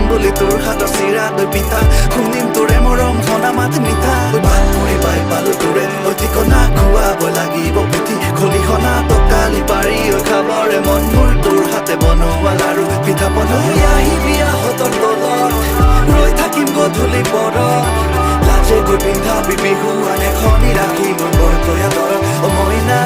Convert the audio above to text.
বুলি তোৰ হাতৰ চিৰা দৈ পিঠা শুনিম তোৰে মৰম হনা মাত মিঠা বাট কৰি পাই পালো তোৰে ঠিকনা খুৱাব লাগিব পুথি খলিহনা টকালি পাৰি খাবৰে মন মোৰ তোৰ হাতে বনোৱা লাৰু পিঠা পনা আহিবি আহঁতৰ তলত ৰৈ থাকিম গধূলি পৰত লাজে গৈ পিন্ধাবি বিহুৱান এখনি ৰাখি মোৰ বৰ তয়া দৰত মইনা